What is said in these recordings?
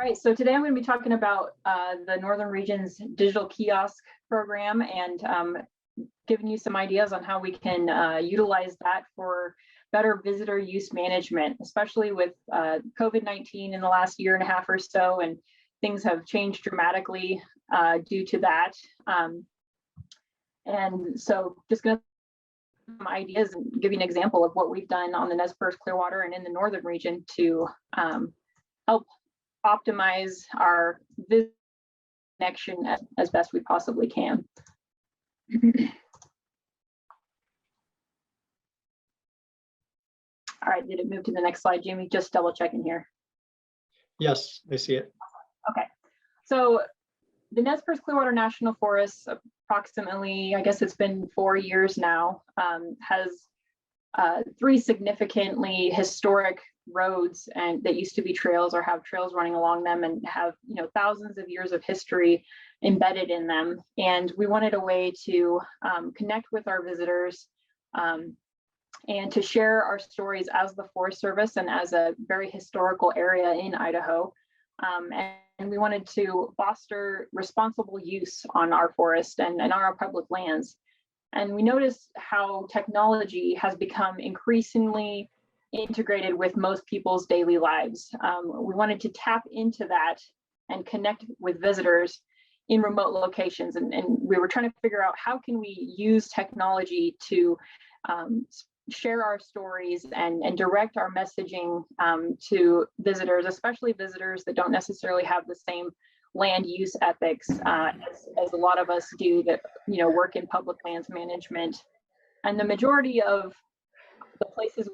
right, so today I'm going to be talking about the Northern Region's digital kiosk program and giving you some ideas on how we can utilize that for better visitor use management, especially with COVID-19 in the last year and a half or so, and things have changed dramatically due to that. And so just going to some ideas and give you an example of what we've done on the Perce-Clearwater and in the Northern region to help optimize our visit connection as best we possibly can. All right, did it move to the next slide, Jimmy? Just double checking here. Yes, I see it. Okay, so the Perce-Clearwater National Forest, approximately, I guess it's been 4 years now, has 3 significantly historic roads and that used to be trails or have trails running along them and have thousands of years of history embedded in them. And we wanted a way to connect with our visitors and to share our stories as the Forest Service and as a very historical area in Idaho. And we wanted to foster responsible use on our forest and on our public lands. And we noticed how technology has become increasingly integrated with most people's daily lives. We wanted to tap into that and connect with visitors in remote locations. And we were trying to figure out how can we use technology to share our stories and direct our messaging to visitors, especially visitors that don't necessarily have the same land use ethics as a lot of us do that work in public lands management. And the majority of the places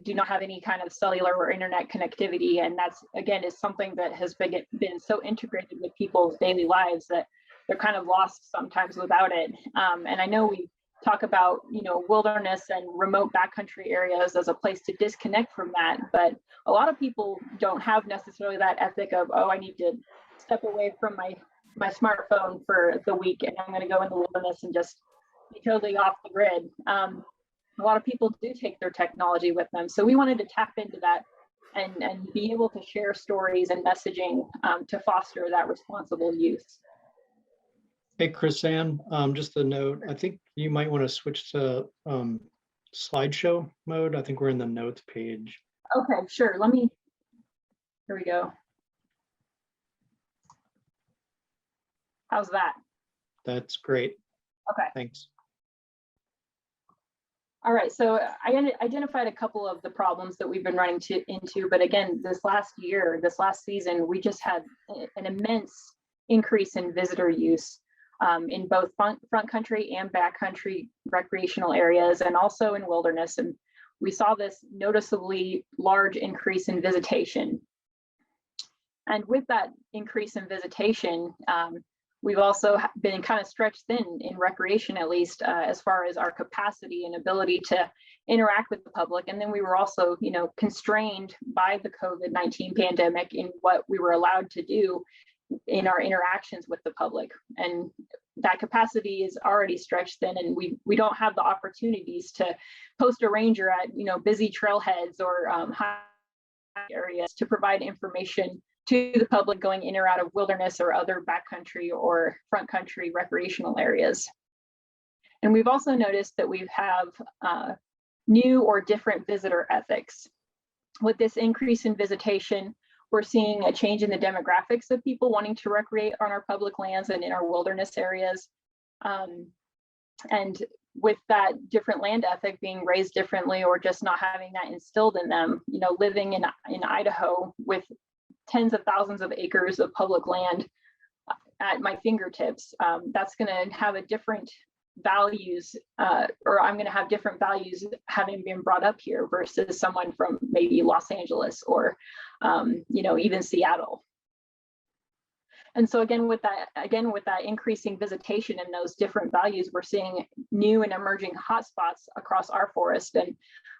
do not have any kind of cellular or internet connectivity, and that's again is something that has been so integrated with people's daily lives that they're kind of lost sometimes without it. And I know we talk about wilderness and remote backcountry areas as a place to disconnect from that, but a lot of people don't have necessarily that ethic of, oh, I need to step away from my smartphone for the week and I'm going to go in the wilderness and just be totally off the grid. A lot of people do take their technology with them, so we wanted to tap into that and be able to share stories and messaging to foster that responsible use. Hey, Chrysann, just a note, I think you might want to switch to slideshow mode. I think we're in the notes page. Okay, sure. Here we go. How's that? That's great. Okay. Thanks. All right, so I identified a couple of the problems that we've been running into, but again, this last season, we just had an immense increase in visitor use in both front country and backcountry recreational areas, and also in wilderness. And we saw this noticeably large increase in visitation. And with that increase in visitation, we've also been kind of stretched thin in recreation, at least as far as our capacity and ability to interact with the public. And then we were also, constrained by the COVID-19 pandemic in what we were allowed to do in our interactions with the public. And that capacity is already stretched thin, and we don't have the opportunities to post a ranger at busy trailheads or high areas to provide information to the public going in or out of wilderness or other backcountry or front country recreational areas. And we've also noticed that we have new or different visitor ethics. With this increase in visitation, we're seeing a change in the demographics of people wanting to recreate on our public lands and in our wilderness areas. And with that different land ethic being raised differently or just not having that instilled in them, living in Idaho with tens of thousands of acres of public land at my fingertips, that's going to have a different values, or I'm going to have different values having been brought up here versus someone from maybe Los Angeles or, even Seattle. And so again, with that increasing visitation and those different values, we're seeing new and emerging hotspots across our forest, and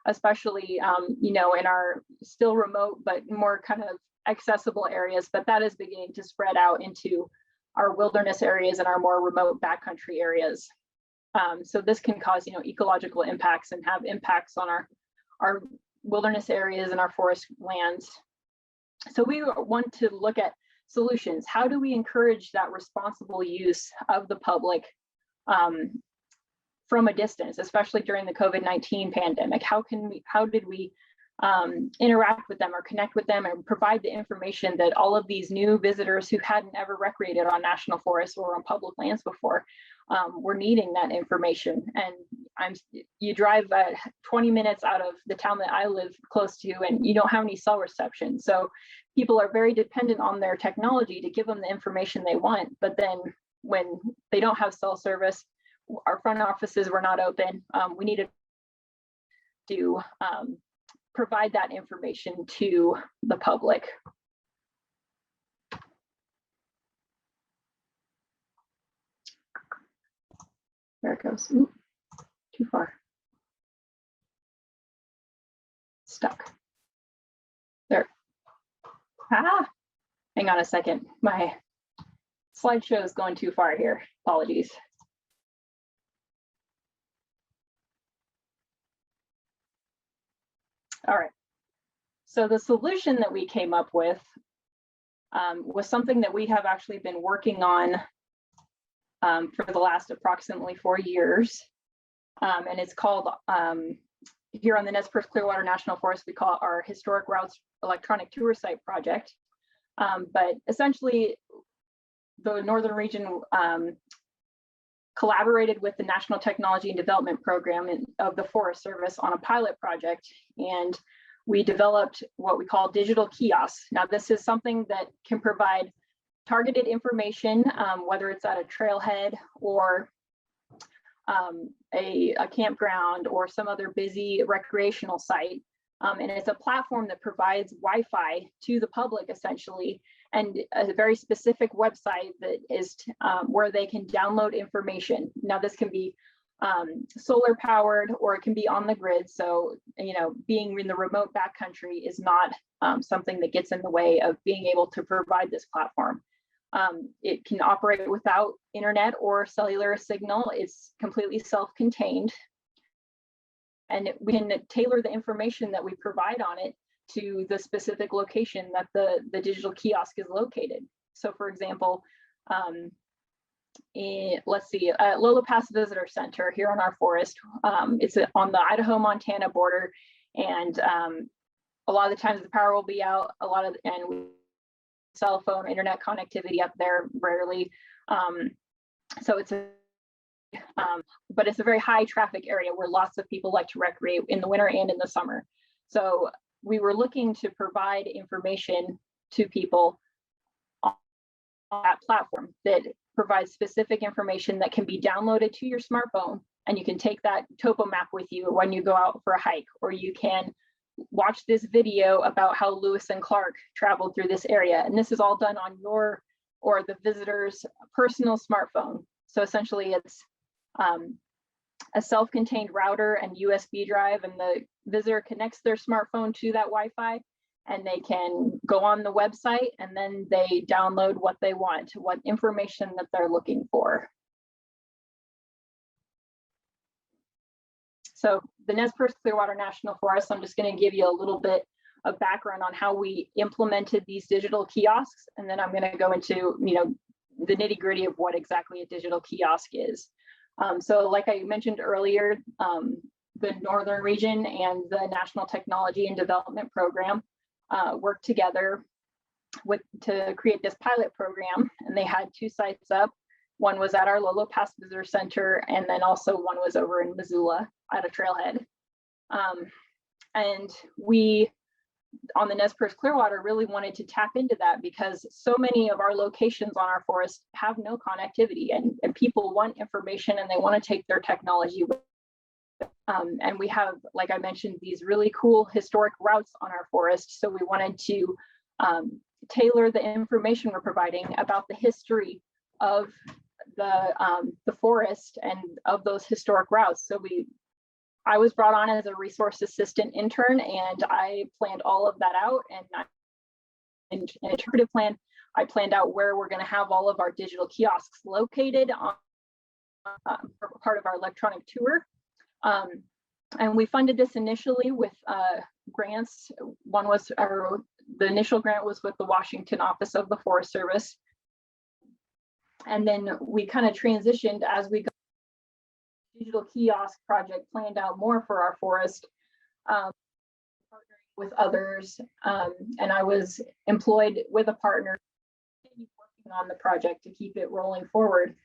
especially, in our still remote but more kind of accessible areas, but that is beginning to spread out into our wilderness areas and our more remote backcountry areas. So this can cause, ecological impacts and have impacts on our wilderness areas and our forest lands. So we want to look at solutions. How do we encourage that responsible use of the public from a distance, especially during the COVID-19 pandemic? How did we interact with them or connect with them and provide the information that all of these new visitors who hadn't ever recreated on national forests or on public lands before were needing that information? And you drive 20 minutes out of the town that I live close to, and you don't have any cell reception. So people are very dependent on their technology to give them the information they want. But then when they don't have cell service, our front offices were not open. We needed to provide that information to the public. There it goes. Ooh, too far. Stuck. There. Ah, hang on a second. My slideshow is going too far here. Apologies. All right. So the solution that we came up with was something that we have actually been working on for the last approximately 4 years. And it's called, here on the Perce-Clearwater National Forest, we call it our Historic Routes Electronic Tour Site Project. But essentially, the Northern Region collaborated with the National Technology and Development Program of the Forest Service on a pilot project, and we developed what we call digital kiosks. Now, this is something that can provide targeted information, whether it's at a trailhead or a campground or some other busy recreational site. And it's a platform that provides Wi-Fi to the public, essentially, and a very specific website that is where they can download information. Now, this can be solar powered, or it can be on the grid. So, being in the remote backcountry is not something that gets in the way of being able to provide this platform. It can operate without internet or cellular signal. It's completely self-contained. And we can tailor the information that we provide on it to the specific location that the digital kiosk is located. So, for example, let's see, Lola Pass Visitor Center here on our forest. It's on the Idaho-Montana border, and a lot of the times the power will be out. And we cell phone internet connectivity up there rarely. So it's but it's a very high traffic area where lots of people like to recreate in the winter and in the summer. So we were looking to provide information to people on that platform that provides specific information that can be downloaded to your smartphone, and you can take that topo map with you when you go out for a hike, or you can watch this video about how Lewis and Clark traveled through this area. And this is all done on your or the visitor's personal smartphone. So essentially it's a self-contained router and USB drive, and the visitor connects their smartphone to that Wi-Fi, and they can go on the website, and then they download what they want, what information that they're looking for. So the Perce-Clearwater National Forest, I'm just going to give you a little bit of background on how we implemented these digital kiosks, and then I'm going to go into the nitty-gritty of what exactly a digital kiosk is. So like I mentioned earlier, the Northern Region and the National Technology and Development Program worked together to create this pilot program, and they had 2 sites up. One was at our Lola Pass Visitor Center, and then also one was over in Missoula at a trailhead. And we, on the Perce-Clearwater, really wanted to tap into that because so many of our locations on our forest have no connectivity, and people want information and they want to take their technology with them. And we have, like I mentioned, these really cool historic routes on our forest. So we wanted to tailor the information we're providing about the history of the forest and of those historic routes. So I was brought on as a resource assistant intern, and I planned all of that out. And in an interpretive plan, I planned out where we're going to have all of our digital kiosks located on part of our electronic tour. And we funded this initially with grants. One was the initial grant was with the Washington office of the Forest Service. And then we kind of transitioned as we got the digital kiosk project planned out more for our forest, partnering with others. And I was employed with a partner working on the project to keep it rolling forward.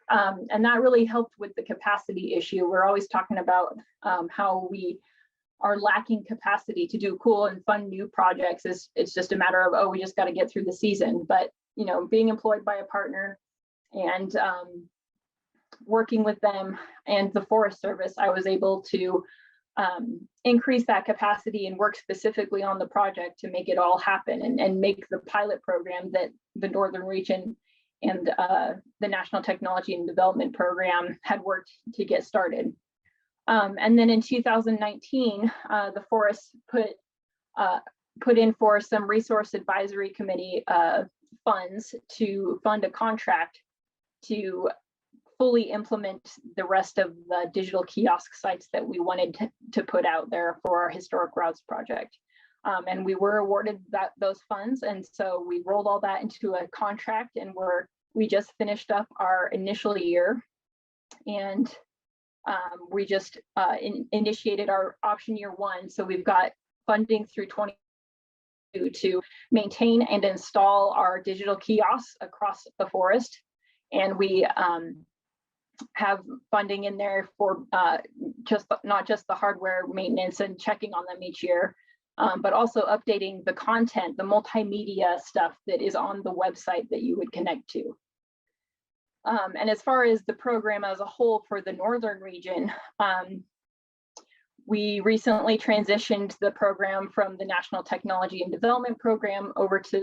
And that really helped with the capacity issue. We're always talking about how we are lacking capacity to do cool and fun new projects. It's just a matter of, oh, we just got to get through the season. But, you know, being employed by a partner and working with them and the Forest Service, I was able to increase that capacity and work specifically on the project to make it all happen and make the pilot program that the Northern Region and the National Technology and Development Program had worked to get started. And then in 2019, the forest put in for some resource advisory committee funds to fund a contract to fully implement the rest of the digital kiosk sites that we wanted to put out there for our historic routes project. And we were awarded those funds. And so we rolled all that into a contract, and we just finished up our initial year. And we just initiated our option year 1. So we've got funding through 2022 to maintain and install our digital kiosks across the forest. And we have funding in there for not just the hardware maintenance and checking on them each year, but also updating the content, the multimedia stuff that is on the website that you would connect to. And as far as the program as a whole for the Northern Region, we recently transitioned the program from the National Technology and Development Program over to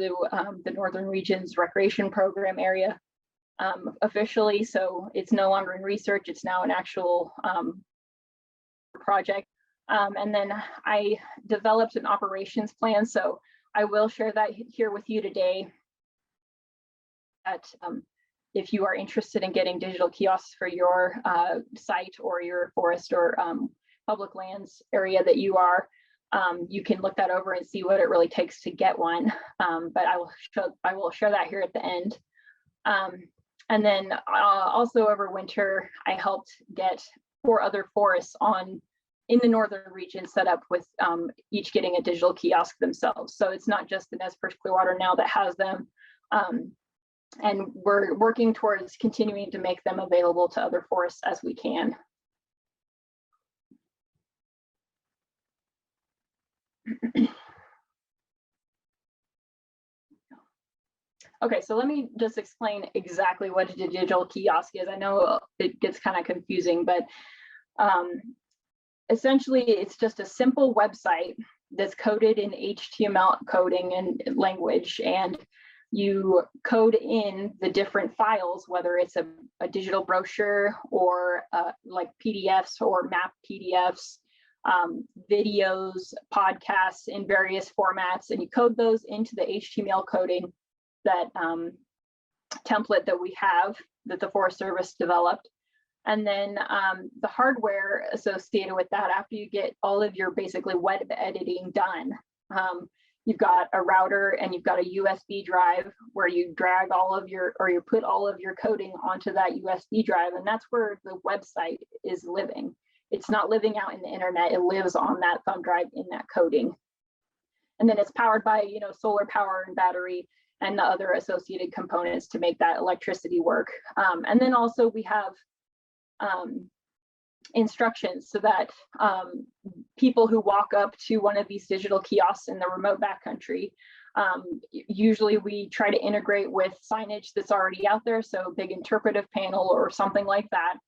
the Northern Region's Recreation Program area officially. So it's no longer in research, it's now an actual project. And then I developed an operations plan. So I will share that here with you today. If you are interested in getting digital kiosks for your site or your forest or public lands area that you are, you can look that over and see what it really takes to get one. But I will share that here at the end. And then also over winter, I helped get 4 other forests in the Northern Region set up with each getting a digital kiosk themselves. So it's not just the Perce-Clearwater now that has them. And we're working towards continuing to make them available to other forests as we can. Okay, so let me just explain exactly what a digital kiosk is. I know it gets kind of confusing, but essentially it's just a simple website that's coded in HTML coding and language, and you code in the different files, whether it's a digital brochure or like PDFs or map PDFs, videos, podcasts in various formats, and you code those into the HTML coding, that template that we have that the Forest Service developed. And then the hardware associated with that, after you get all of your basically web editing done, you've got a router and you've got a USB drive where you drag all of your, or you put all of your coding onto that USB drive, and that's where the website is living. It's not living out in the internet, it lives on that thumb drive in that coding. And then it's powered by, you know, solar power and battery and the other associated components to make that electricity work. And then also we have instructions so that people who walk up to one of these digital kiosks in the remote backcountry, usually we try to integrate with signage that's already out there, so big interpretive panel or something like that.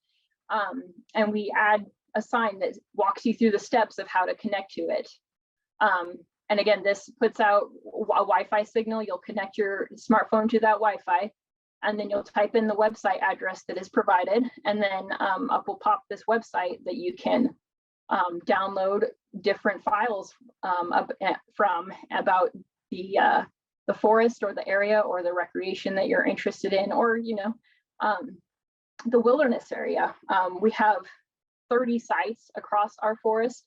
And we add a sign that walks you through the steps of how to connect to it. And again, this puts out a Wi-Fi signal. You'll connect your smartphone to that Wi-Fi, and then you'll type in the website address that is provided, and then up will pop this website that you can download different files from about the forest or the area or the recreation that you're interested in, or, you know, the wilderness area. We have 30 sites across our forest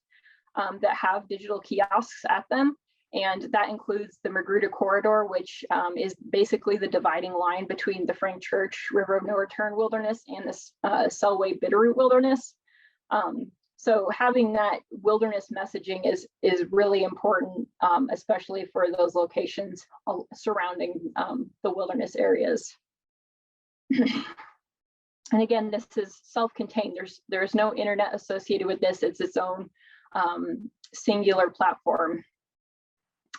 that have digital kiosks at them. And that includes the Magruder Corridor, which is basically the dividing line between the Frank Church River of No Return Wilderness and the Selway Bitterroot Wilderness. So having that wilderness messaging is really important, especially for those locations surrounding the wilderness areas. And again, this is self-contained. There's no internet associated with this. It's its own singular platform,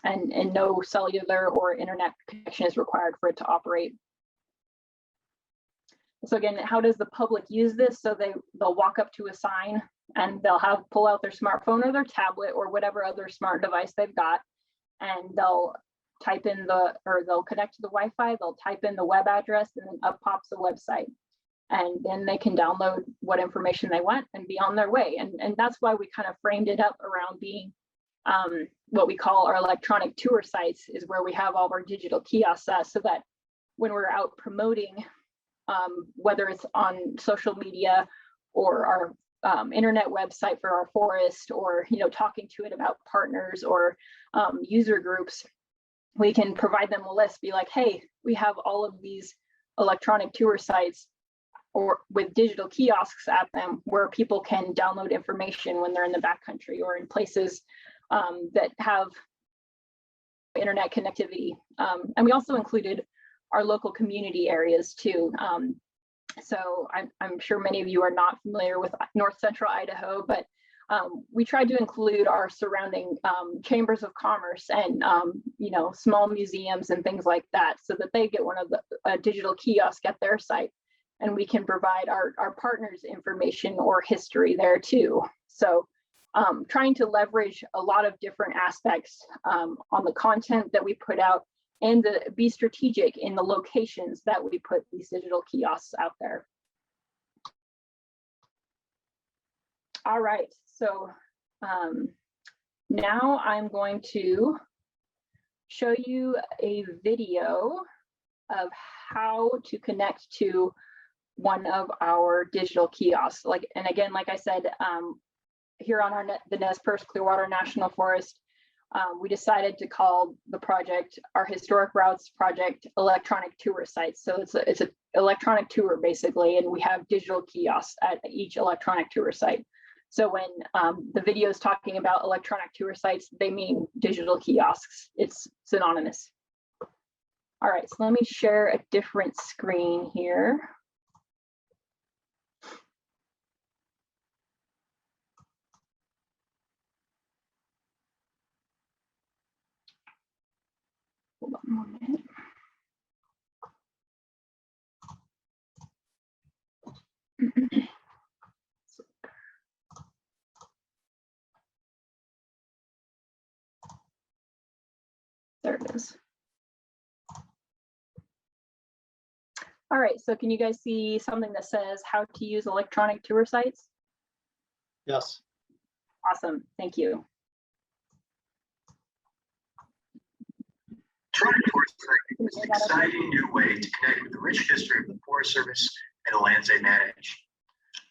and no cellular or internet connection is required for it to operate. So again, how does the public use this? So they'll walk up to a sign and they'll pull out their smartphone or their tablet or whatever other smart device they've got, and they'll type in they'll connect to the Wi-Fi, they'll type in the web address, and then up pops the website. And then they can download what information they want and be on their way. And that's why we kind of framed it up around being what we call our electronic tour sites, is where we have all of our digital kiosks at, so that when we're out promoting, whether it's on social media or our internet website for our forest, or talking to it about partners or user groups, we can provide them a list, be like, hey, we have all of these electronic tour sites or with digital kiosks at them, where people can download information when they're in the backcountry or in places that have internet connectivity. And we also included our local community areas too. So I'm sure many of you are not familiar with North Central Idaho, but we tried to include our surrounding chambers of commerce and small museums and things like that, so that they get one of the digital kiosk at their site, and we can provide our partners information or history there too. So trying to leverage a lot of different aspects on the content that we put out, and be strategic in the locations that we put these digital kiosks out there. All right, so now I'm going to show you a video of how to connect to one of our digital kiosks. And again, like I said, here on the Perce-Clearwater National Forest, we decided to call the project, our Historic Routes Project, Electronic Tour Sites. So it's an electronic tour basically, and we have digital kiosks at each electronic tour site. So when the video is talking about electronic tour sites, they mean digital kiosks. It's synonymous. All right, so let me share a different screen here. Hold on one minute. There it is. All right, so can you guys see something that says how to use electronic tour sites? Yes. Awesome, thank you. Electronic tour site is an exciting new way to connect with the rich history of the Forest Service and the lands they manage.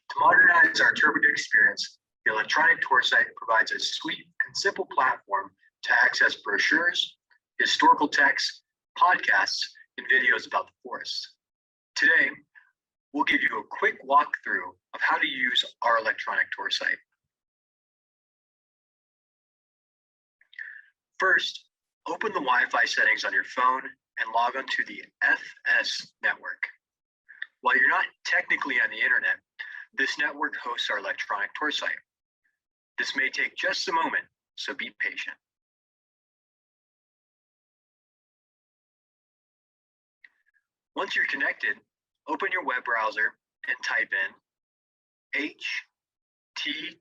To modernize our toured experience, the electronic tour site provides a sweet and simple platform to access brochures, historical texts, podcasts, and videos about the forest. Today, we'll give you a quick walkthrough of how to use our electronic tour site. First, open the Wi-Fi settings on your phone and log on to the FS network. While you're not technically on the internet, this network hosts our electronic tour site. This may take just a moment, so be patient. Once you're connected, open your web browser and type in http://fs//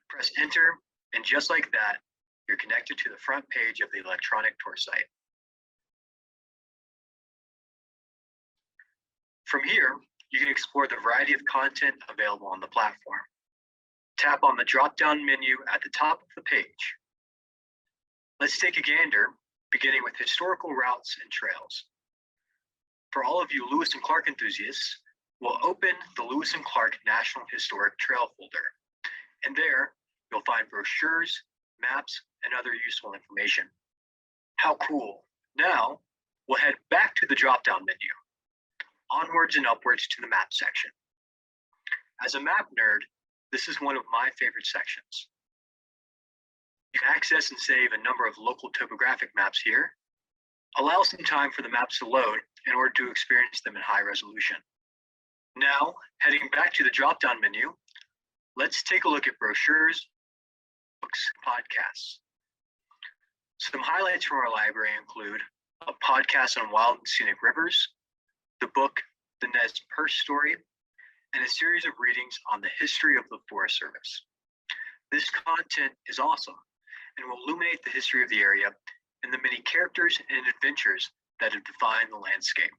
Press enter, and just like that, you're connected to the front page of the electronic tour site. From here, you can explore the variety of content available on the platform. Tap on the drop-down menu at the top of the page. Let's take a gander, beginning with historical routes and trails. For all of you Lewis and Clark enthusiasts, we'll open the Lewis and Clark National Historic Trail folder. And there, you'll find brochures, maps, and other useful information. How cool. Now, we'll head back to the drop-down menu, onwards and upwards to the map section. As a map nerd, this is one of my favorite sections. You can access and save a number of local topographic maps here. Allow some time for the maps to load in order to experience them in high resolution. Now, heading back to the drop-down menu, let's take a look at brochures, books, and podcasts. Some highlights from our library include a podcast on wild and scenic rivers, the book, The Nez Perce Story, and a series of readings on the history of the Forest Service. This content is awesome and will illuminate the history of the area and the many characters and adventures that have defined the landscape.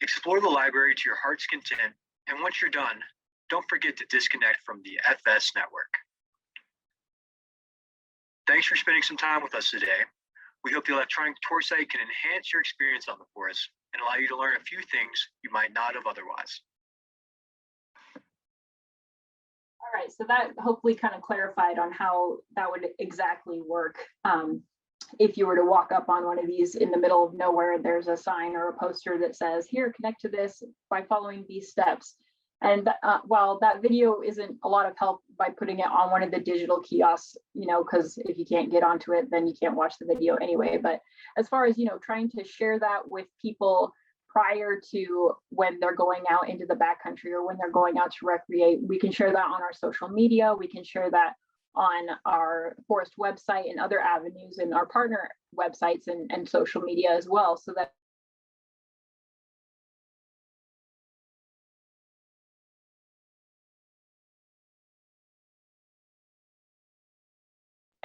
Explore the library to your heart's content, and once you're done, don't forget to disconnect from the FS network. Thanks for spending some time with us today. We hope the electronic tour site can enhance your experience on the forest and allow you to learn a few things you might not have otherwise. All right, so that hopefully kind of clarified on how that would exactly work. If you were to walk up on one of these in the middle of nowhere, there's a sign or a poster that says, here, connect to this by following these steps. And while that video isn't a lot of help by putting it on one of the digital kiosks, you know, because if you can't get onto it, then you can't watch the video anyway. But as far as, you know, trying to share that with people prior to when they're going out into the backcountry or when they're going out to recreate, we can share that on our social media. We can share that on our forest website and other avenues and our partner websites and social media as well, so that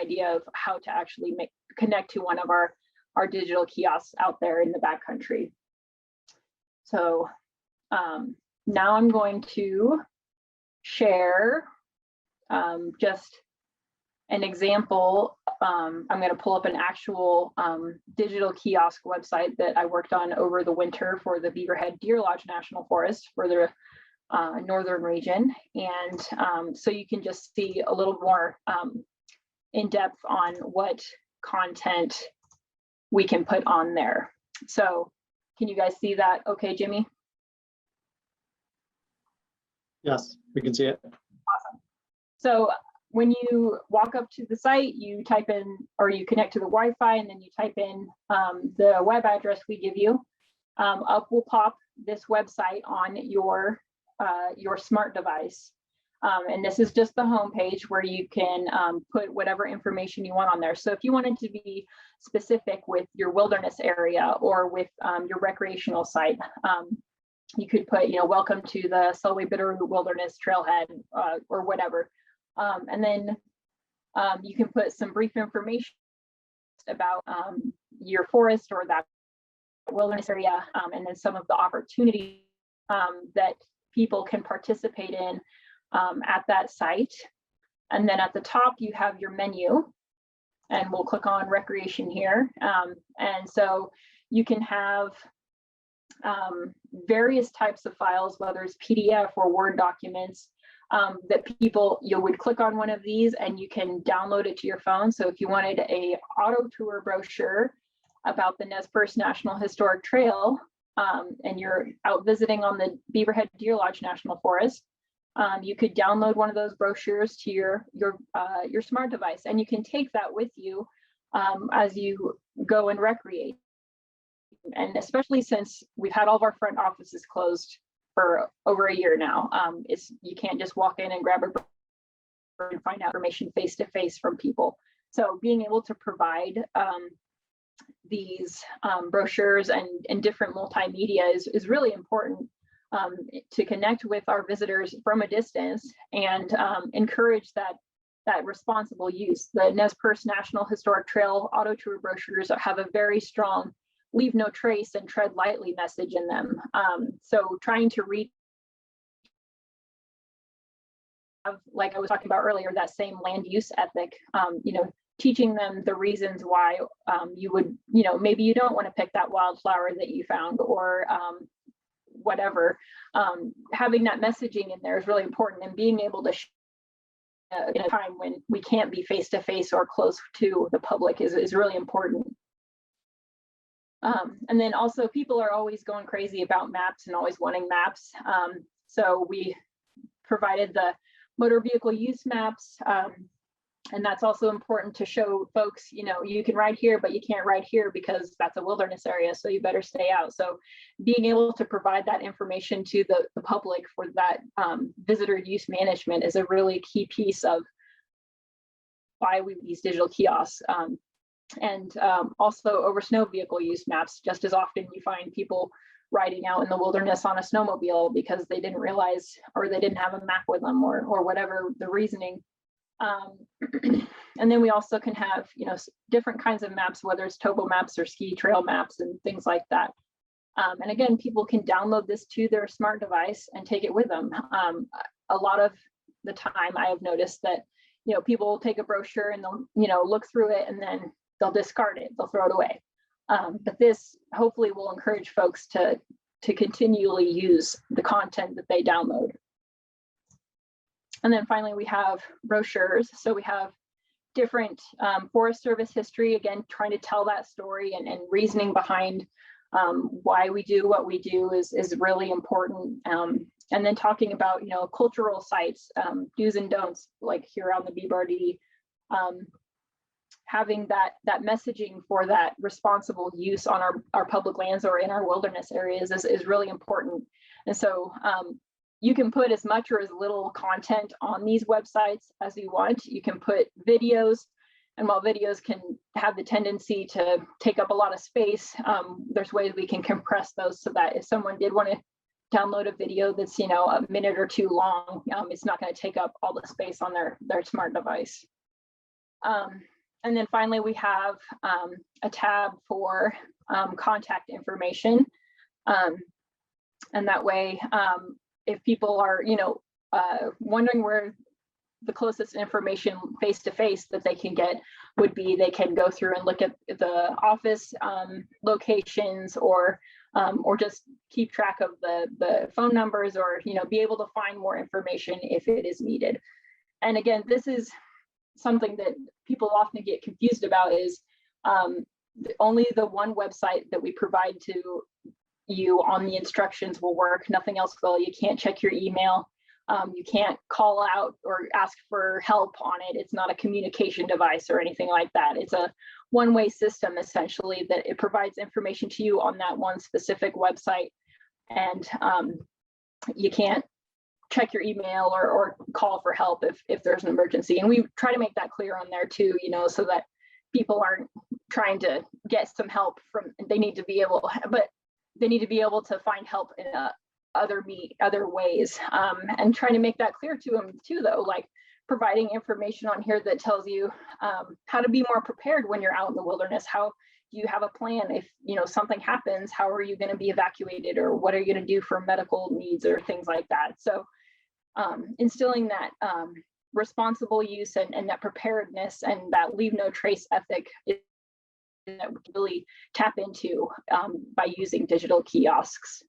idea of how to actually connect to one of our digital kiosks out there in the backcountry. So now I'm going to share just an example. I'm going to pull up an actual digital kiosk website that I worked on over the winter for the Beaverhead Deer Lodge National Forest for the northern region. And so you can just see a little more in depth on what content we can put on there. So can you guys see that okay, Jimmy? Yes, we can see it. Awesome. So when you walk up to the site, you type in, or you connect to the Wi-Fi, and then you type in the web address we give you. Up will pop this website on your smart device. And this is just the home page where you can put whatever information you want on there. So if you wanted to be specific with your wilderness area or with your recreational site, you could put, you know, welcome to the Selway Bitterroot Wilderness Trailhead or whatever. And then you can put some brief information about your forest or that wilderness area, and then some of the opportunities that people can participate in at that site. And then at the top, you have your menu, and we'll click on recreation here. And so you can have various types of files, whether it's PDF or Word documents, that people, you would click on one of these and you can download it to your phone. So if you wanted a auto tour brochure about the Nez Perce National Historic Trail, and you're out visiting on the Beaverhead Deer Lodge National Forest, you could download one of those brochures to your smart device, and you can take that with you as you go and recreate. And especially since we've had all of our front offices closed for over a year now, you can't just walk in and grab a brochure and find out information face to face from people. So being able to provide these brochures and different multimedia is really important to connect with our visitors from a distance and encourage that responsible use. The Nez Perce National Historic Trail auto tour brochures have a very strong leave no trace and tread lightly message in them. So trying to read, like I was talking about earlier, that same land use ethic, you know, teaching them the reasons why you would, maybe you don't want to pick that wildflower that you found, or whatever. Having that messaging in there is really important, and being able to in a time when we can't be face to face or close to the public is really important. And then also, people are always going crazy about maps and always wanting maps. So we provided the motor vehicle use maps. And that's also important to show folks, you can ride here, but you can't ride here because that's a wilderness area, so you better stay out. So being able to provide that information to the public for that visitor use management is a really key piece of why we use digital kiosks. And also over snow vehicle use maps, just as often you find people riding out in the wilderness on a snowmobile because they didn't realize, or they didn't have a map with them, or whatever the reasoning. And then we also can have, different kinds of maps, whether it's topo maps or ski trail maps and things like that. And again, people can download this to their smart device and take it with them. A lot of the time I have noticed that, people will take a brochure and they'll, look through it and then they'll discard it, they'll throw it away. But this hopefully will encourage folks to continually use the content that they download. And then finally, we have brochures. So we have different Forest Service history, again, trying to tell that story and reasoning behind why we do what we do is really important. And then talking about, cultural sites, do's and don'ts, like here on the BBRD, having that messaging for that responsible use on our public lands or in our wilderness areas is really important. And so you can put as much or as little content on these websites as you want. You can put videos, and while videos can have the tendency to take up a lot of space, there's ways we can compress those so that if someone did want to download a video that's, a minute or two long, it's not going to take up all the space on their smart device. And then finally, we have a tab for contact information. And that way, if people are, wondering where the closest information face-to-face that they can get would be, they can go through and look at the office locations, or just keep track of the phone numbers, or, be able to find more information if it is needed. And again, this is something that people often get confused about, is only the one website that we provide to you on the instructions will work. Nothing else will. You can't check your email. You can't call out or ask for help on it. It's not a communication device or anything like that. It's a one-way system, essentially, that it provides information to you on that one specific website. And you can't check your email or call for help if there's an emergency. And we try to make that clear on there too, so that people aren't trying to get some help they need to be able to find help in other ways, and trying to make that clear to them too, though, like providing information on here that tells you how to be more prepared when you're out in the wilderness. How do you have a plan if something happens? How are you going to be evacuated, or what are you going to do for medical needs or things like that? So instilling that responsible use and that preparedness and that leave no trace ethic that we can really tap into by using digital kiosks.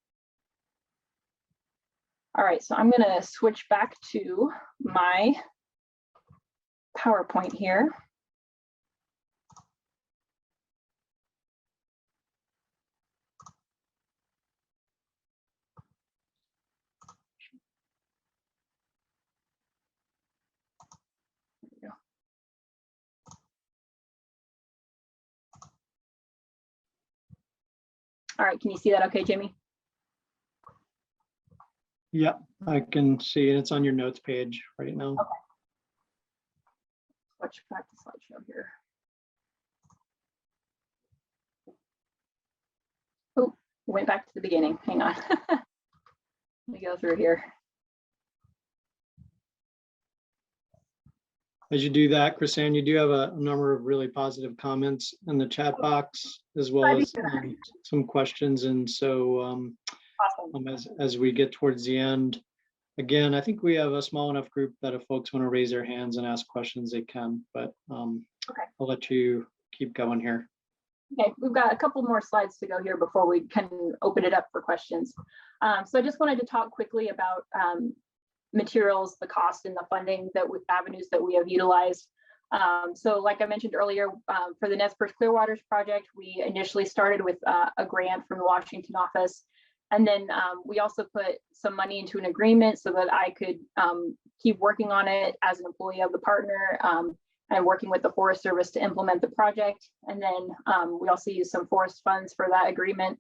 All right, so I'm going to switch back to my PowerPoint here. All right, can you see that okay, Jimmy? Yeah, I can see it. It's on your notes page right now. Okay. Switch back to slideshow here. Oh, went back to the beginning. Hang on. Let me go through here. As you do that, Chrysann, you do have a number of really positive comments in the chat box, as well as some questions. And so Awesome. as we get towards the end, again, I think we have a small enough group that if folks want to raise their hands and ask questions, they can. But Okay. I'll let you keep going here. Okay, we've got a couple more slides to go here before we can open it up for questions. So I just wanted to talk quickly about materials, the cost and the funding avenues that we have utilized. So like I mentioned earlier, for the Perce-Clearwater's project, we initially started with a grant from the Washington office. And then we also put some money into an agreement so that I could keep working on it as an employee of the partner and working with the Forest Service to implement the project. And then we also used some forest funds for that agreement.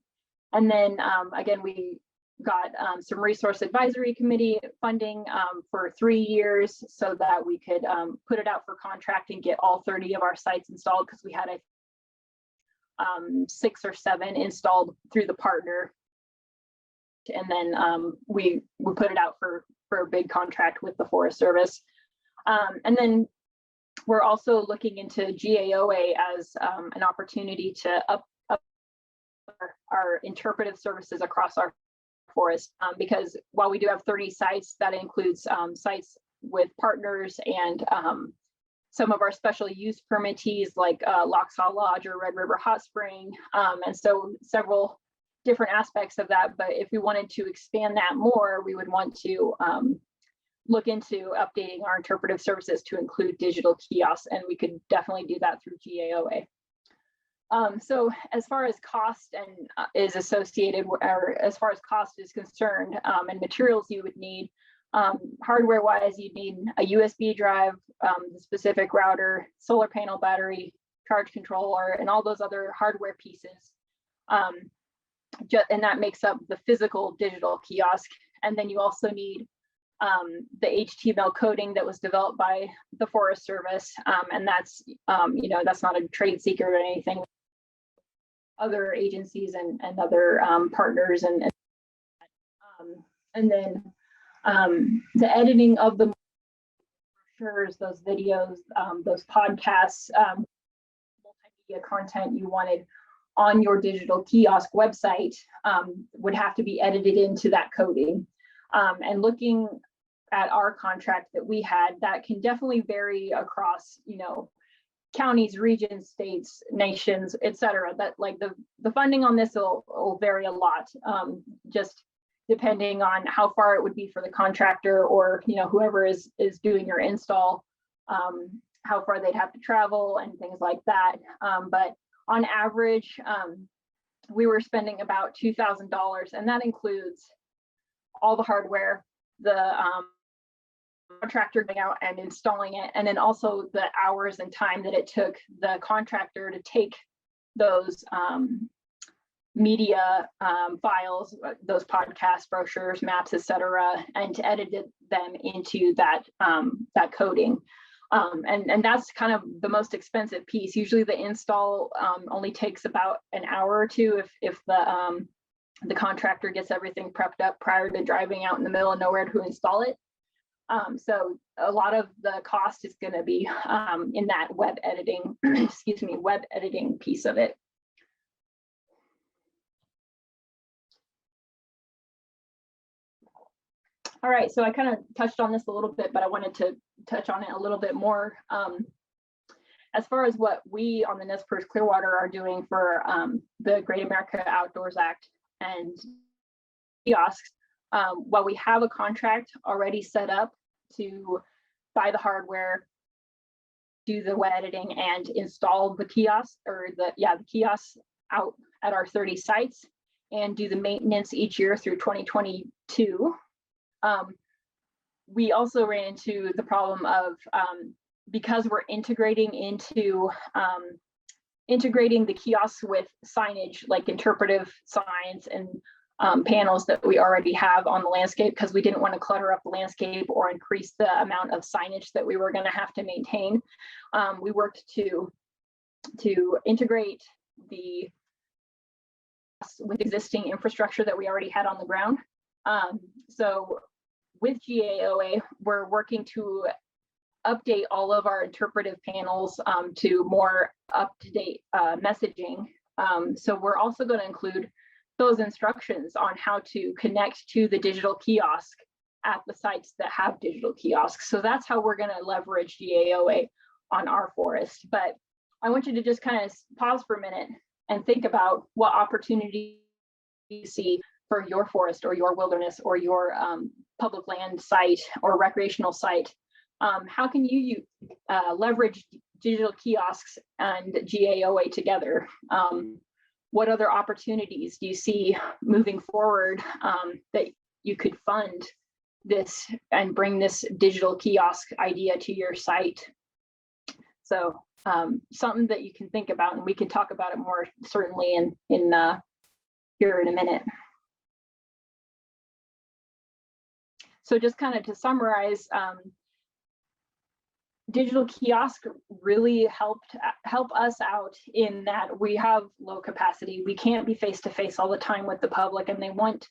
And then again, we got some resource advisory committee funding for 3 years so that we could put it out for contract and get all 30 of our sites installed, because we had 6 or 7 installed through the partner. And then we put it out for a big contract with the Forest Service. And then we're also looking into GAOA as an opportunity to up our interpretive services across our forest, because while we do have 30 sites, that includes sites with partners and some of our special use permittees like Loxaw Lodge or Red River Hot Spring, and so several different aspects of that. But if we wanted to expand that more, we would want to look into updating our interpretive services to include digital kiosks, and we could definitely do that through GAOA. So as far as cost and is associated, or as far as cost is concerned, and materials you would need, hardware wise, you'd need a USB drive, the specific router, solar panel battery, charge controller, and all those other hardware pieces. And that makes up the physical digital kiosk. And then you also need the HTML coding that was developed by the Forest Service. And that's, that's not a trade secret or anything. Other agencies and other partners and then the editing of the brochures, those videos, those podcasts, multimedia content you wanted on your digital kiosk website would have to be edited into that coding. And looking at our contract that we had, that can definitely vary across, counties, regions, states, nations, etc. That like the funding on this will vary a lot, just depending on how far it would be for the contractor or whoever is doing your install, how far they'd have to travel and things like that. But on average, we were spending about $2,000, and that includes all the hardware, the contractor going out and installing it, and then also the hours and time that it took the contractor to take those media files, those podcasts, brochures, maps, etc., and to edit them into that coding. And that's kind of the most expensive piece. Usually the install only takes about an hour or two if the contractor gets everything prepped up prior to driving out in the middle of nowhere to install it. So a lot of the cost is going to be in that web editing, web editing piece of it. All right, so I kind of touched on this a little bit, but I wanted to touch on it a little bit more. As far as what we on the Perce-Clearwater are doing for the Great America Outdoors Act and kiosks, while we have a contract already set up to buy the hardware, do the web editing, and install the kiosks the kiosks out at our 30 sites and do the maintenance each year through 2022. We also ran into the problem of because we're integrating the kiosks with signage like interpretive signs and panels that we already have on the landscape, because we didn't want to clutter up the landscape or increase the amount of signage that we were going to have to maintain. We worked to integrate with existing infrastructure that we already had on the ground. So with GAOA, we're working to update all of our interpretive panels to more up-to-date messaging. So we're also going to include those instructions on how to connect to the digital kiosk at the sites that have digital kiosks. So that's how we're going to leverage GAOA on our forest. But I want you to just kind of pause for a minute and think about what opportunity you see for your forest or your wilderness or your public land site or recreational site. How can you leverage digital kiosks and GAOA together? What other opportunities do you see moving forward that you could fund this and bring this digital kiosk idea to your site? So something that you can think about, and we can talk about it more certainly in here in a minute. So just kind of to summarize, digital kiosk really help us out in that we have low capacity. We can't be face to face all the time with the public, and they want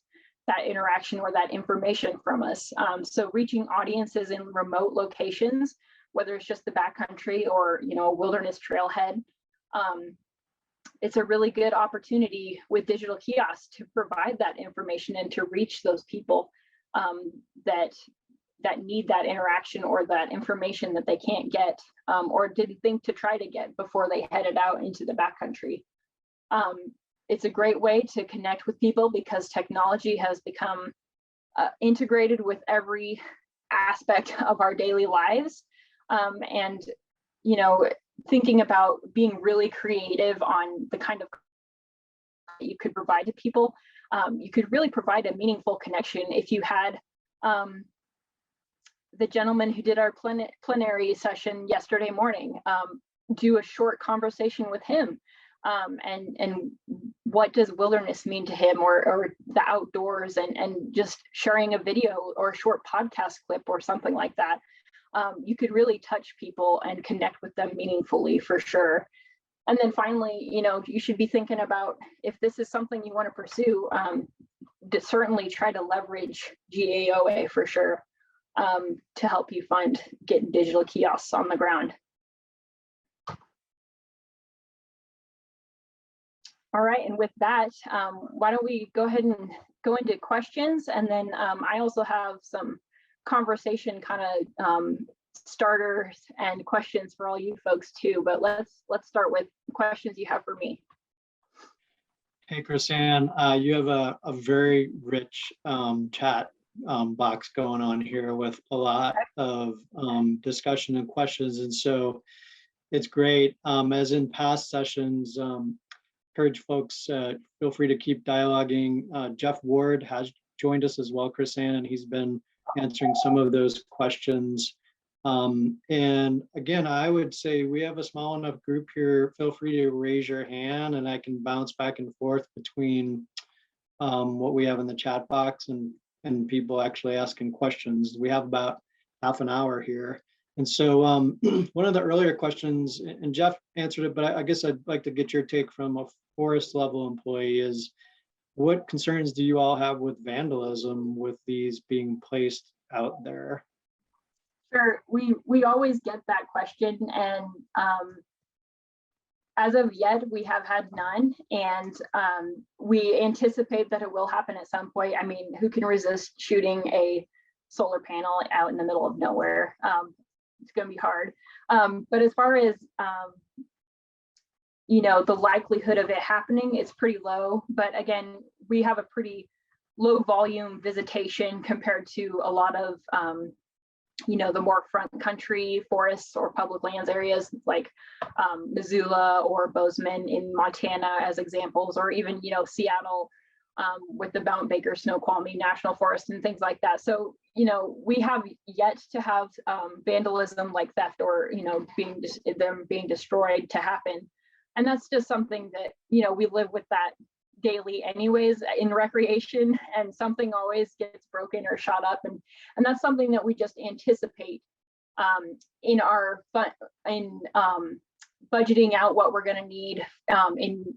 that interaction or that information from us. So reaching audiences in remote locations, whether it's just the backcountry or a wilderness trailhead, it's a really good opportunity with digital kiosks to provide that information and to reach those people that need that interaction or that information that they can't get or didn't think to try to get before they headed out into the backcountry. It's a great way to connect with people because technology has become integrated with every aspect of our daily lives. And, thinking about being really creative on the kind of you could provide to people, you could really provide a meaningful connection if you had the gentleman who did our plenary session yesterday morning, do a short conversation with him. And what does wilderness mean to him or the outdoors and just sharing a video or a short podcast clip or something like that. You could really touch people and connect with them meaningfully for sure. And then finally, you should be thinking about if this is something you want to pursue, to certainly try to leverage GAOA for sure. To help you fund getting digital kiosks on the ground. All right, and with that, why don't we go ahead and go into questions, and then I also have some conversation kind of starters and questions for all you folks too. But let's start with questions you have for me. Hey, Chrysann, you have a very rich chat box going on here with a lot of discussion and questions, and so it's great. As in past sessions, encourage folks, feel free to keep dialoguing. Jeff Ward has joined us as well, Chrysann, and he's been answering some of those questions. And again, I would say we have a small enough group here. Feel free to raise your hand and I can bounce back and forth between what we have in the chat box and people actually asking questions. We have about half an hour here. And so one of the earlier questions, and Jeff answered it, but I guess I'd like to get your take from a forest level employee is, what concerns do you all have with vandalism with these being placed out there? Sure, we always get that question, and as of yet, we have had none, and we anticipate that it will happen at some point. I mean, who can resist shooting a solar panel out in the middle of nowhere? It's going to be hard. But as far as the likelihood of it happening, it's pretty low. But again, we have a pretty low volume visitation compared to a lot of the more front country forests or public lands areas like Missoula or Bozeman in Montana as examples, or even Seattle with the Mount Baker Snoqualmie National Forest and things like that. So we have yet to have vandalism like theft or them being destroyed to happen, and that's just something that we live with that daily anyways in recreation, and something always gets broken or shot up, and that's something that we just anticipate in our budgeting out what we're going to need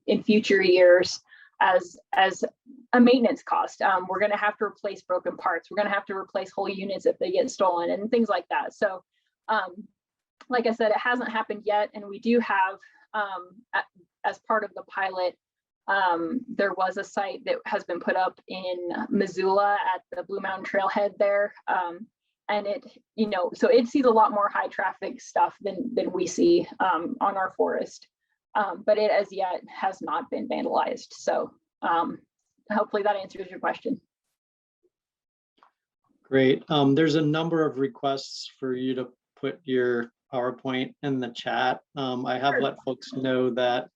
in future years as a maintenance cost. We're going to have to replace broken parts, we're going to have to replace whole units if they get stolen and things like that. So like I said, it hasn't happened yet, and we do have as part of the pilot, there was a site that has been put up in Missoula at the Blue Mountain Trailhead there. and it, so it sees a lot more high traffic stuff than we see on our forest. But it as yet has not been vandalized. So hopefully that answers your question. Great. There's a number of requests for you to put your PowerPoint in the chat. I have let folks know that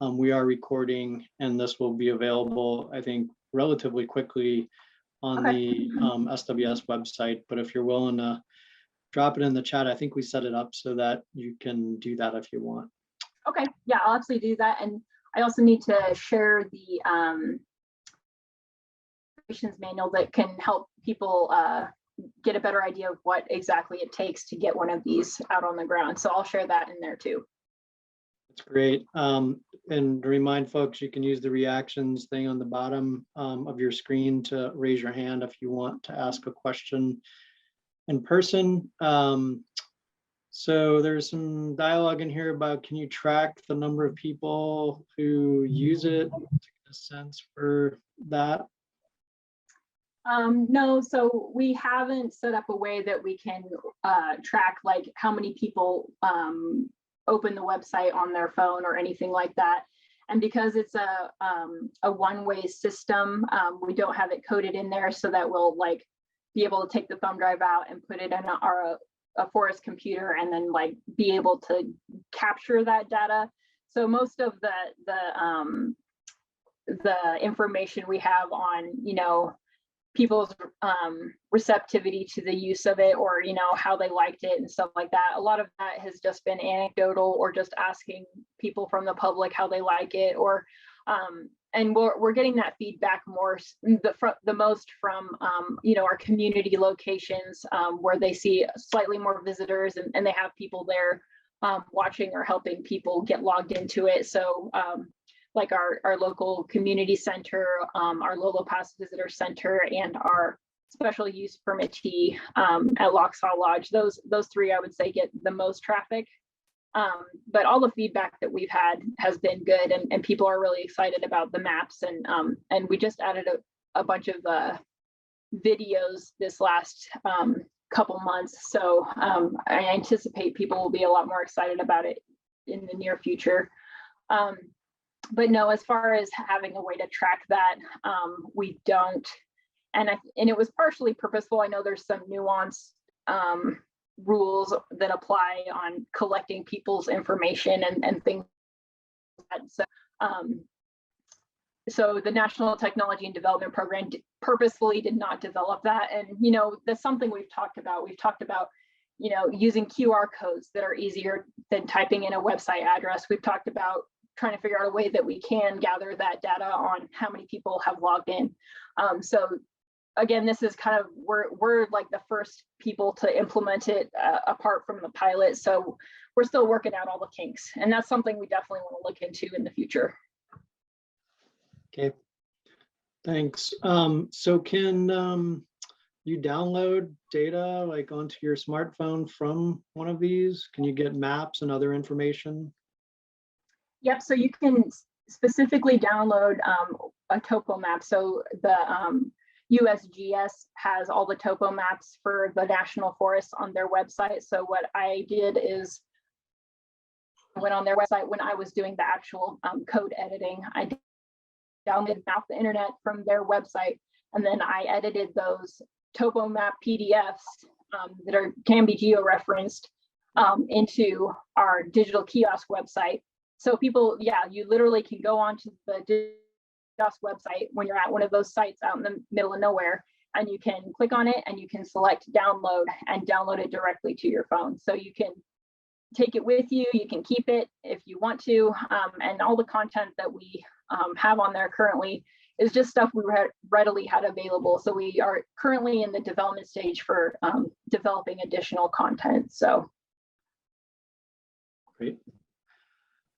we are recording, and this will be available, I think, relatively quickly on the SWS website. But if you're willing to drop it in the chat, I think we set it up so that you can do that if you want. Okay, yeah, I'll absolutely do that. And I also need to share the operations manual that can help people get a better idea of what exactly it takes to get one of these out on the ground. So I'll share that in there too. That's great. And to remind folks, you can use the reactions thing on the bottom of your screen to raise your hand if you want to ask a question in person. So there's some dialogue in here about, can you track the number of people who use it to get a sense for that? No, so we haven't set up a way that we can track like how many people open the website on their phone or anything like that. And because it's a one-way system, we don't have it coded in there so that we'll like be able to take the thumb drive out and put it in a forest computer and then like be able to capture that data. So most of the information we have on, people's receptivity to the use of it, or how they liked it and stuff like that. A lot of that has just been anecdotal, or just asking people from the public how they like it, or and we're getting that feedback more the most from our community locations where they see slightly more visitors and they have people there watching or helping people get logged into it. So like our local community center, our Lolo Pass Visitor Center, and our special use permittee at Loxhaw Lodge. Those three, I would say, get the most traffic. But all the feedback that we've had has been good, and people are really excited about the maps. And we just added a bunch of videos this last couple months. So I anticipate people will be a lot more excited about it in the near future. But no, as far as having a way to track that, we don't. And it was partially purposeful. I know there's some nuanced rules that apply on collecting people's information and things like that. So the National Technology and Development Program purposefully did not develop that. And that's something we've talked about. We've talked about using QR codes that are easier than typing in a website address. We've talked about trying to figure out a way that we can gather that data on how many people have logged in. So again, this is kind of, we're like the first people to implement it apart from the pilot. So we're still working out all the kinks, and that's something we definitely want to look into in the future. Okay, thanks. So can you download data like onto your smartphone from one of these? Can you get maps and other information? Yep, so you can specifically download a topo map. So the USGS has all the topo maps for the national forests on their website. So what I did is I went on their website when I was doing the actual code editing. I downloaded off the internet from their website, and then I edited those topo map PDFs that can be geo-referenced into our digital kiosk website. So people, you literally can go onto the Kiosk website when you're at one of those sites out in the middle of nowhere, and you can click on it and you can select download and download it directly to your phone. So you can take it with you, you can keep it if you want to, and all the content that we have on there currently is just stuff we readily had available. So we are currently in the development stage for developing additional content. So. Great.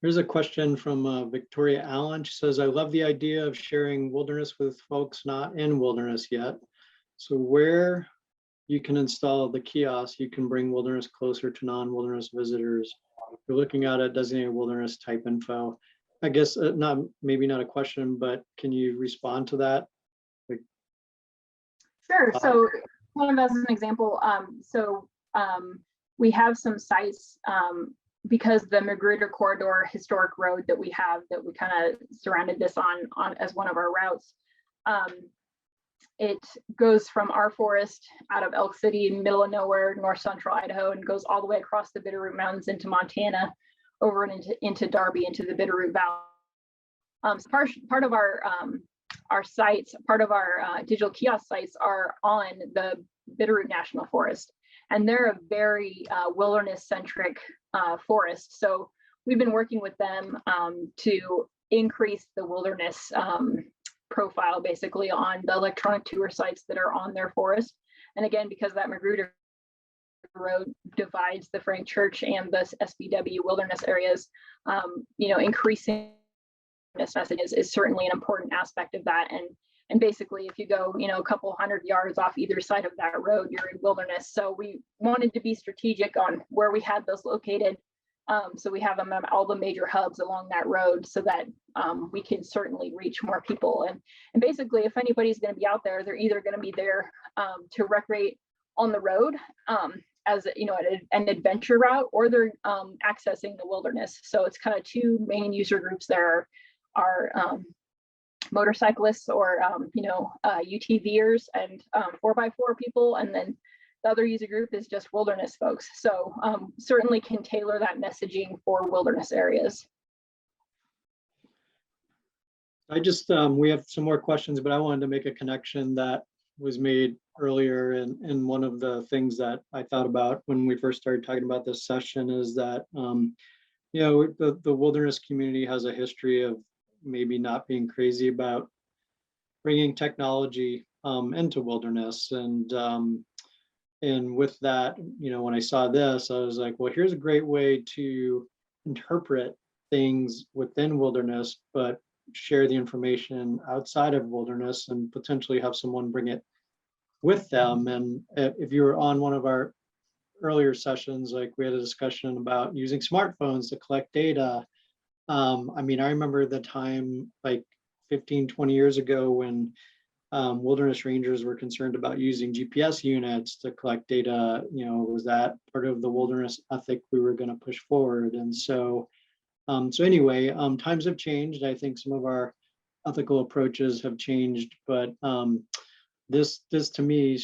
Here's a question from Victoria Allen. She says, I love the idea of sharing wilderness with folks not in wilderness yet. So where you can install the kiosk, you can bring wilderness closer to non-wilderness visitors. If you're looking at a designated wilderness type info. I guess maybe not a question, but can you respond to that? Sure. So kind of as an example, we have some sites, because the Magruder Corridor historic road that we have, that we kind of surrounded this on as one of our routes. It goes from our forest out of Elk City in the middle of nowhere, north central Idaho, and goes all the way across the Bitterroot Mountains into Montana, over and into Darby, into the Bitterroot Valley. So part of our sites, part of our digital kiosk sites are on the Bitterroot National Forest, and they're a very wilderness-centric forest. So we've been working with them to increase the wilderness profile, basically, on the electronic tour sites that are on their forest. And again, because that Magruder Road divides the Frank Church and the SBW wilderness areas, increasing this message is certainly an important aspect of that. And basically, if you go, a couple hundred yards off either side of that road, you're in wilderness. So we wanted to be strategic on where we had those located. So we have them at all the major hubs along that road, so that we can certainly reach more people. And basically, if anybody's going to be out there, they're either going to be there to recreate on the road as an adventure route, or they're accessing the wilderness. So it's kind of two main user groups there are motorcyclists or UTVers and 4x4 people, and then the other user group is just wilderness folks. So certainly can tailor that messaging for wilderness areas. We have some more questions, but I wanted to make a connection that was made earlier. And one of the things that I thought about when we first started talking about this session is that, the wilderness community has a history of maybe not being crazy about bringing technology into wilderness. And with that, when I saw this, I was like, well, here's a great way to interpret things within wilderness, but share the information outside of wilderness and potentially have someone bring it with them. And if you were on one of our earlier sessions, like we had a discussion about using smartphones to collect data. I remember the time like 15, 20 years ago when wilderness rangers were concerned about using GPS units to collect data. Was that part of the wilderness ethic we were going to push forward? And so anyway, times have changed. I think some of our ethical approaches have changed, but this to me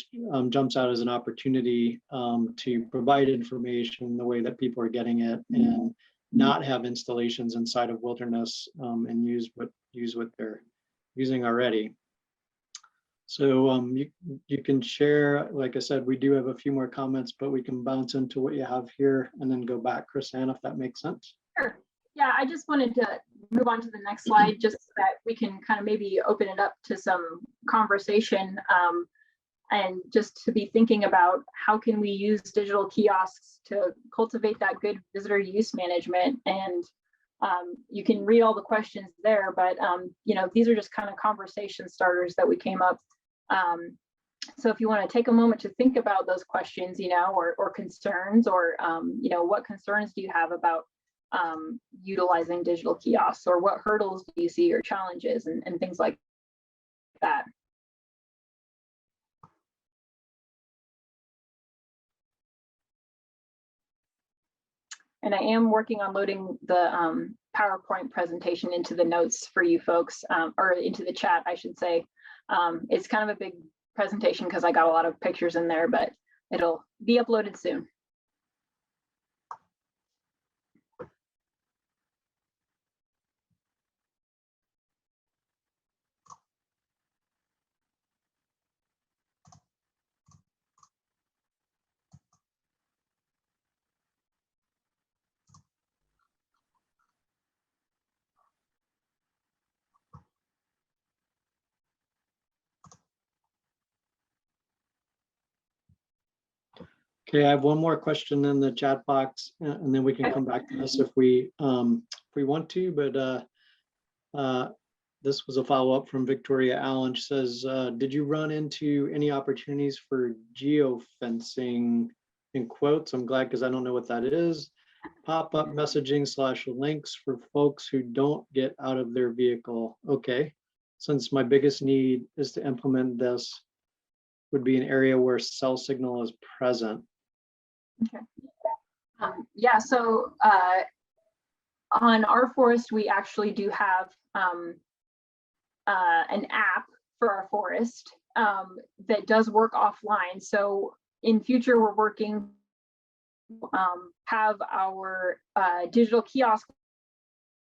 jumps out as an opportunity to provide information the way that people are getting it, and not have installations inside of wilderness and use what they're using already. So you can share, like I said, we do have a few more comments, but we can bounce into what you have here and then go back, Chrysann, if that makes sense. Sure. Yeah, I just wanted to move on to the next slide, just so that we can kind of maybe open it up to some conversation, and just to be thinking about how can we use digital kiosks to cultivate that good visitor use management. And you can read all the questions there, but these are just kind of conversation starters that we came up. So if you want to take a moment to think about those questions, or concerns, or what concerns do you have about utilizing digital kiosks, or what hurdles do you see or challenges, and things like that. And I am working on loading the PowerPoint presentation into the notes for you folks, or into the chat, I should say. It's kind of a big presentation because I got a lot of pictures in there, but it'll be uploaded soon. Okay, I have one more question in the chat box, and then we can come back to this if we want to. But this was a follow-up from Victoria Allen. She says, did you run into any opportunities for geofencing, in quotes? I'm glad, because I don't know what that is. Pop-up messaging / links for folks who don't get out of their vehicle. Okay, since my biggest need is to implement this would be an area where cell signal is present. Yeah, so on our forest, we actually do have an app for our forest that does work offline. So in future, we're working have our digital kiosk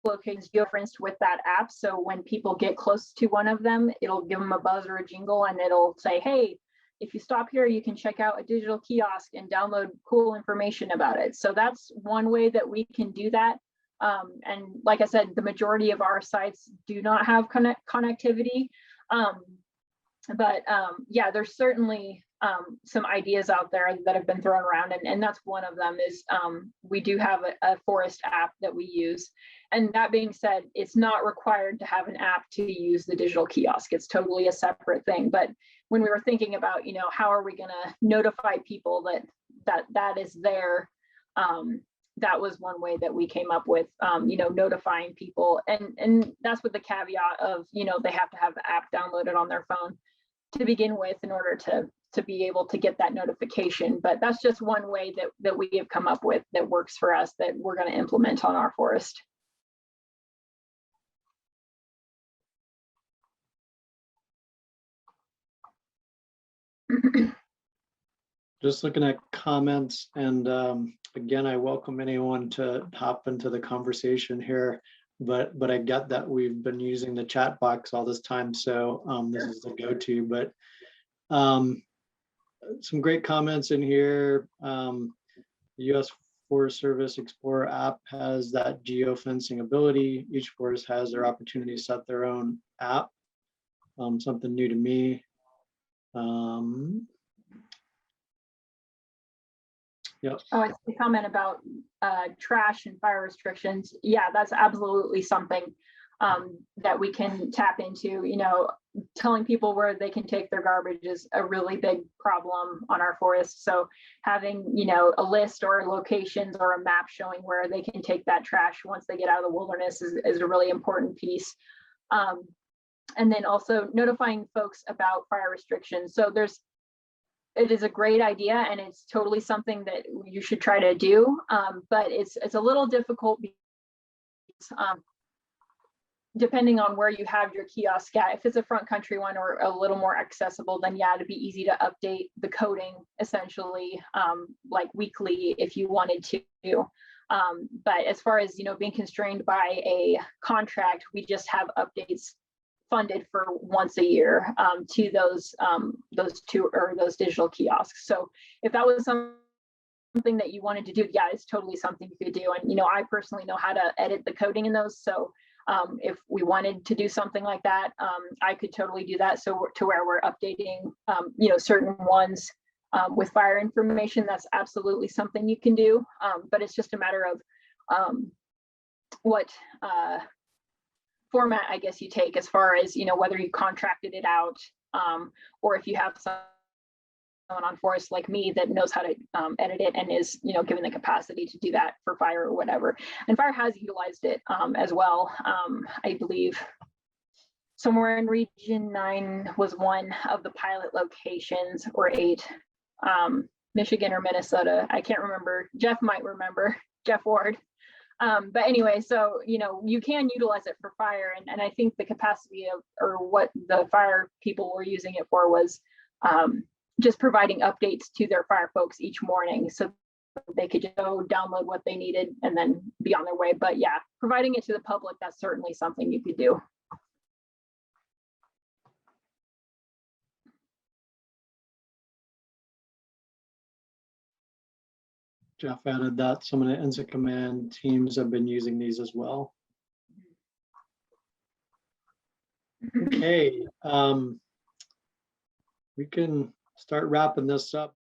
locations geofenced with that app. So when people get close to one of them, it'll give them a buzz or a jingle, and it'll say, hey, if you stop here, you can check out a digital kiosk and download cool information about it. So that's one way that we can do that. And like I said, the majority of our sites do not have connectivity. Yeah, there's certainly some ideas out there that have been thrown around, and that's one of them is we do have a forest app that we use. And that being said, it's not required to have an app to use the digital kiosk. It's totally a separate thing. But when we were thinking about, how are we going to notify people that is there, that was one way that we came up with, notifying people. And that's with the caveat of, they have to have the app downloaded on their phone to begin with in order to be able to get that notification. But that's just one way that we have come up with that works for us that we're going to implement on our forest. Just looking at comments, and again, I welcome anyone to hop into the conversation here, but I get that we've been using the chat box all this time, so this is the go-to. But some great comments in here. The U.S. Forest Service Explorer app has that geofencing ability. Each forest has their opportunity to set their own app. Something new to me. Yep. Oh, I see a comment about trash and fire restrictions. Yeah, that's absolutely something that we can tap into. Telling people where they can take their garbage is a really big problem on our forest. So having, a list or locations or a map showing where they can take that trash once they get out of the wilderness is a really important piece. And then also notifying folks about fire restrictions. So it is a great idea, and it's totally something that you should try to do. But it's a little difficult because depending on where you have your kiosk at. If it's a front country one or a little more accessible, then yeah, it'd be easy to update the coding essentially like weekly if you wanted to. But as far as being constrained by a contract, we just have updates funded for once a year to those digital kiosks. So if that was something that you wanted to do, yeah, it's totally something you could do. And I personally know how to edit the coding in those. So if we wanted to do something like that, I could totally do that. So to where we're updating certain ones with fire information, that's absolutely something you can do. But it's just a matter of what format, I guess, you take as far as whether you contracted it out or if you have someone on forest like me that knows how to edit it and is given the capacity to do that for fire or whatever. And fire has utilized it as well. I believe somewhere in region 9 was one of the pilot locations, or 8, Michigan or Minnesota, I can't remember. Jeff might remember, Jeff Ward. But anyway, so you can utilize it for fire, and I think the capacity of, or what the fire people were using it for, was just providing updates to their fire folks each morning, so they could just go download what they needed and then be on their way. But yeah, providing it to the public, that's certainly something you could do. Jeff added that some of the Incident Command teams have been using these as well. Okay, we can start wrapping this up.